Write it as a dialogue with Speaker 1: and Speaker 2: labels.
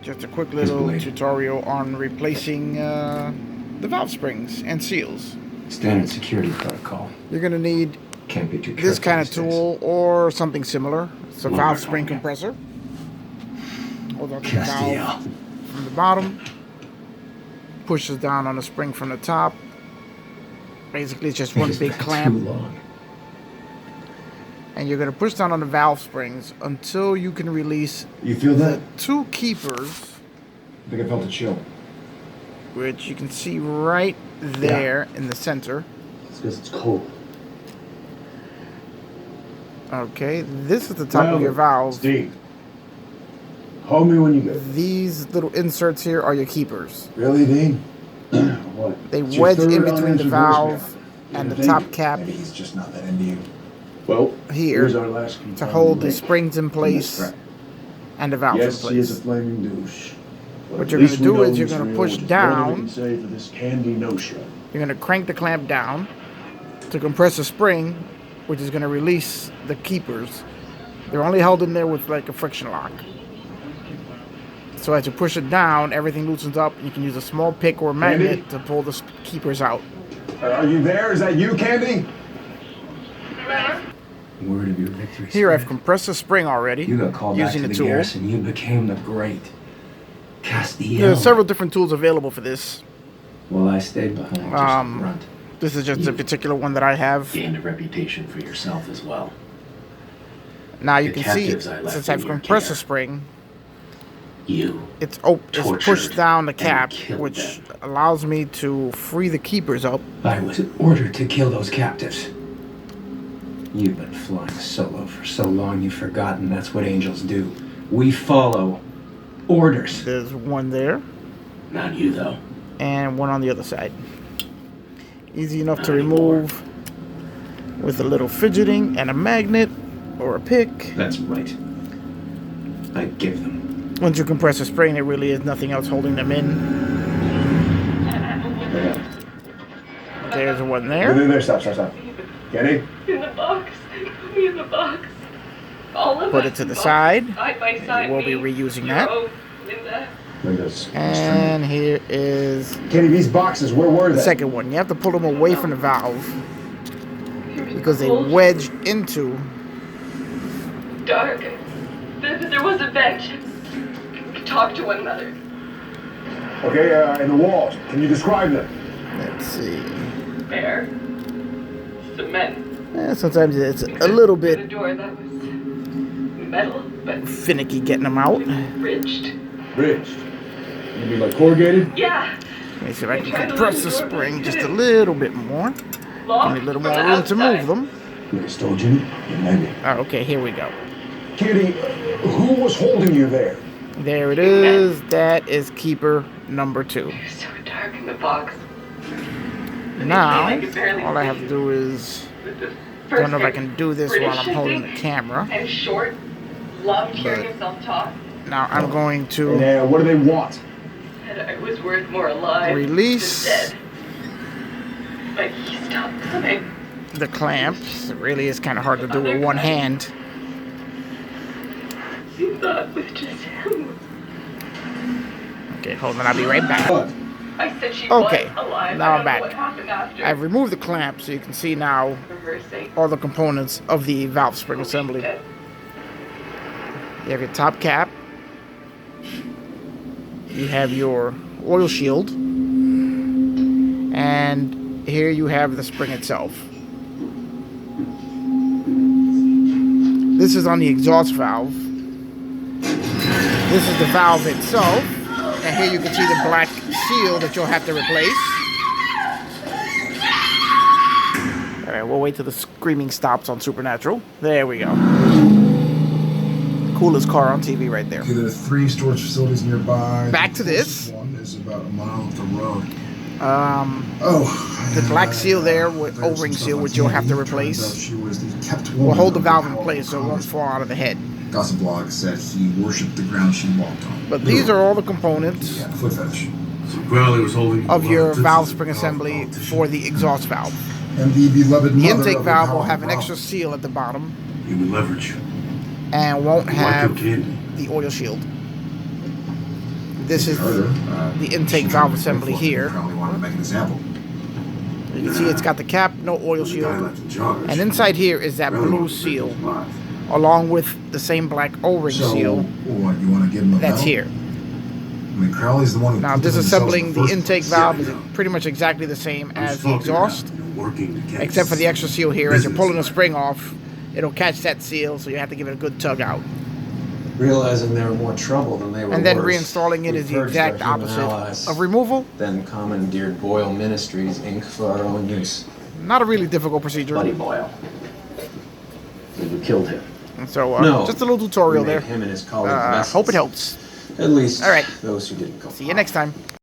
Speaker 1: Just a quick little tutorial on replacing the valve springs and seals.
Speaker 2: Standard security protocol.
Speaker 1: You're going to need
Speaker 2: Can't be too
Speaker 1: this kind of
Speaker 2: these days.
Speaker 1: tool or something similar. It's a valve spring compressor. Hold on to the valve from the bottom. Pushes down on the spring from the top. Basically, it's just one big clamp.
Speaker 2: Too long.
Speaker 1: And you're going to push down on the valve springs until you can release
Speaker 3: You feel that?
Speaker 1: two keepers,
Speaker 3: I think I felt a chill.
Speaker 1: which you can see right there in the center.
Speaker 3: It's because it's cold.
Speaker 1: Okay, this is the top of your valve.
Speaker 3: Steve, call me when you get it.
Speaker 1: These little inserts here are your keepers.
Speaker 3: Really, Dean? What?
Speaker 1: They
Speaker 3: It's your
Speaker 1: wedge
Speaker 3: third
Speaker 1: in between the
Speaker 3: unanswered
Speaker 1: valve
Speaker 3: voicemail.
Speaker 1: and
Speaker 3: You
Speaker 1: the
Speaker 3: think?
Speaker 1: top cap
Speaker 3: Maybe he's just not that into you. Well,
Speaker 1: here
Speaker 3: here's our last key
Speaker 1: to hold the springs in
Speaker 3: from this
Speaker 1: place
Speaker 3: crap.
Speaker 1: and the valve
Speaker 3: Yes,
Speaker 1: in
Speaker 3: he is a
Speaker 1: place.
Speaker 3: flaming douche. But
Speaker 1: What
Speaker 3: at
Speaker 1: you're
Speaker 3: least
Speaker 1: gonna
Speaker 3: we
Speaker 1: do
Speaker 3: know
Speaker 1: is you're
Speaker 3: he's
Speaker 1: gonna
Speaker 3: real,
Speaker 1: push
Speaker 3: which is more than we
Speaker 1: down.
Speaker 3: can say for this candy no-show.
Speaker 1: You're going to crank the clamp down to compress the spring, which is going to release the keepers. They're only held in there with like a friction lock. So as you push it down, everything loosens up. You can use a small pick or a magnet to pull the keepers out.
Speaker 3: Are you there? Is that you, Candy?
Speaker 2: Word of your victory.
Speaker 1: Here I've
Speaker 2: Spirit.
Speaker 1: compressed the spring already
Speaker 2: You got called back
Speaker 1: using
Speaker 2: to
Speaker 1: the
Speaker 2: the
Speaker 1: tool.
Speaker 2: garrison. You became the great Castiel.
Speaker 1: There are several different tools available for this.
Speaker 2: Well, I stayed behind. Just a grunt.
Speaker 1: This is just a particular one that I have.
Speaker 4: Gained a reputation for yourself as well.
Speaker 1: Now you
Speaker 4: The
Speaker 1: can see,
Speaker 4: captives I left
Speaker 1: since
Speaker 4: in
Speaker 1: I've
Speaker 4: your
Speaker 1: compressed
Speaker 4: care.
Speaker 1: the spring,
Speaker 4: You
Speaker 1: it's
Speaker 4: tortured
Speaker 1: pushed down the
Speaker 4: and
Speaker 1: cap,
Speaker 4: killed
Speaker 1: which
Speaker 4: them.
Speaker 1: allows me to free the keepers up.
Speaker 2: I was ordered to kill those captives. You've been flying solo for so long you've forgotten that's what angels do. We follow orders.
Speaker 1: There's one there
Speaker 4: Not you, though.
Speaker 1: and one on the other side. Easy enough to
Speaker 4: Not anymore.
Speaker 1: remove with a little fidgeting and a magnet or a pick.
Speaker 2: That's right. I give them.
Speaker 1: Once you compress the spring, there really is nothing else holding them in. There's one there.
Speaker 3: There, stop. Candy?
Speaker 5: In the box. Put me in the box. All of
Speaker 1: Put
Speaker 5: us
Speaker 1: it to
Speaker 5: in
Speaker 1: the
Speaker 5: box.
Speaker 1: side.
Speaker 5: Side by side.
Speaker 1: We'll be
Speaker 5: me,
Speaker 1: reusing
Speaker 5: your
Speaker 1: that.
Speaker 5: own, Linda.
Speaker 1: And here is
Speaker 3: Candy, these boxes, where were
Speaker 1: the
Speaker 3: they?
Speaker 1: second one. You have to pull them away from the valve because they wedge into.
Speaker 5: Dark. There was a bench. We could talk to one another.
Speaker 3: Okay, and the walls. Can you describe them?
Speaker 1: Let's see.
Speaker 5: Bare. Cement.
Speaker 1: Sometimes it's a little
Speaker 5: A
Speaker 1: bit
Speaker 5: door that was metal, but
Speaker 1: finicky getting them out.
Speaker 5: ridged.
Speaker 3: Bridged. You mean like corrugated?
Speaker 5: Yeah.
Speaker 1: Let me see if I can compress the spring just a little bit more. Give
Speaker 5: Locked
Speaker 1: me a little
Speaker 5: from
Speaker 1: more
Speaker 5: the
Speaker 1: room to move
Speaker 5: outside.
Speaker 1: them.
Speaker 3: You can stole Jimmy? Yeah, maybe.
Speaker 1: Oh, okay, here we go.
Speaker 3: Candy, who was holding you there?
Speaker 1: There it is. That is keeper number 2.
Speaker 5: It was so dark in the box.
Speaker 1: Now,
Speaker 5: I could barely
Speaker 1: all I have
Speaker 5: see.
Speaker 1: to do is...
Speaker 5: With the
Speaker 1: I
Speaker 5: first
Speaker 1: don't know if I can do this while I'm
Speaker 5: British
Speaker 1: holding the
Speaker 5: thing,
Speaker 1: camera.
Speaker 5: And short. Loved hearing
Speaker 1: But-
Speaker 5: himself talk.
Speaker 1: Now I'm going to
Speaker 3: And what do they want?
Speaker 5: Said I was worth more alive
Speaker 1: Release.
Speaker 5: than dead. But he stopped coming.
Speaker 1: the clamps. It really is kind of hard to do with one hand.
Speaker 5: You thought with just him.
Speaker 1: Okay, hold on. I'll be right back.
Speaker 3: What?
Speaker 5: I said she
Speaker 1: Okay,
Speaker 5: was alive.
Speaker 1: now
Speaker 5: I
Speaker 1: I'm
Speaker 5: don't know
Speaker 1: back.
Speaker 5: what happened after.
Speaker 1: I've removed the clamp so you can see now
Speaker 5: Reversing.
Speaker 1: all the components of the valve spring assembly.
Speaker 5: Dead.
Speaker 1: You have your top cap. You have your oil shield. And here you have the spring itself. This is on the exhaust valve. This is the valve itself. And here you can see the black seal that you'll have to replace. Alright, we'll wait till the screaming stops on Supernatural. There we go. Coolest car on TV right there.
Speaker 6: Okay, there are 3 storage facilities nearby.
Speaker 1: Back to
Speaker 6: The
Speaker 1: this.
Speaker 6: closest one is about a mile up the road.
Speaker 1: The black seal there with O-ring seal, which you'll have to replace, will hold the valve in place so it won't fall out of the head.
Speaker 6: Gossip blog said he worshipped the ground she walked on.
Speaker 1: But these are all the components
Speaker 6: Yeah, foot fetish.
Speaker 7: So Crowley was holding
Speaker 1: of your valve spring assembly for the exhaust valve.
Speaker 6: And the beloved
Speaker 1: The
Speaker 6: mother
Speaker 1: intake
Speaker 6: of
Speaker 1: valve will
Speaker 6: Howard
Speaker 1: have an
Speaker 6: Brown.
Speaker 1: extra seal at the bottom
Speaker 7: human leverage.
Speaker 1: and won't
Speaker 7: Like
Speaker 1: have
Speaker 7: your candy.
Speaker 1: the oil shield. this is the intake valve assembly here.
Speaker 6: Crowley wanted to make an example.
Speaker 1: You can see it's got the cap, no oil shield. And inside here is that blue seal, along with the same black O-ring seal
Speaker 6: What, you want to give him a
Speaker 1: that's
Speaker 6: medal?
Speaker 1: here.
Speaker 6: I mean, Crowley's the one who
Speaker 1: Now,
Speaker 6: put them in the cells in
Speaker 1: disassembling
Speaker 6: the
Speaker 1: the
Speaker 6: first
Speaker 1: intake
Speaker 6: place.
Speaker 1: valve
Speaker 6: Yeah,
Speaker 1: is
Speaker 6: I know.
Speaker 1: pretty much exactly the same
Speaker 7: I was
Speaker 1: as the
Speaker 7: talking about,
Speaker 1: exhaust,
Speaker 7: working together.
Speaker 1: except for the extra seal here. As you're pulling the spring off, it'll catch that seal, so you have to give it a good tug out.
Speaker 8: Realizing they were more trouble than they were
Speaker 1: And then
Speaker 8: worse,
Speaker 1: reinstalling it
Speaker 8: we
Speaker 1: is the
Speaker 8: purged our
Speaker 1: exact
Speaker 8: human
Speaker 1: opposite
Speaker 8: allies,
Speaker 1: of removal.
Speaker 8: then commandeered Boyle Ministries, Inc. for our own use.
Speaker 1: Not a really difficult procedure.
Speaker 4: Buddy Boyle. You killed him.
Speaker 1: And so,
Speaker 8: No,
Speaker 1: just a little tutorial
Speaker 8: we made
Speaker 1: there.
Speaker 8: him and his colleagues vessels.
Speaker 1: Hope it helps.
Speaker 8: At least
Speaker 1: All right.
Speaker 8: those who didn't come.
Speaker 1: See you next time.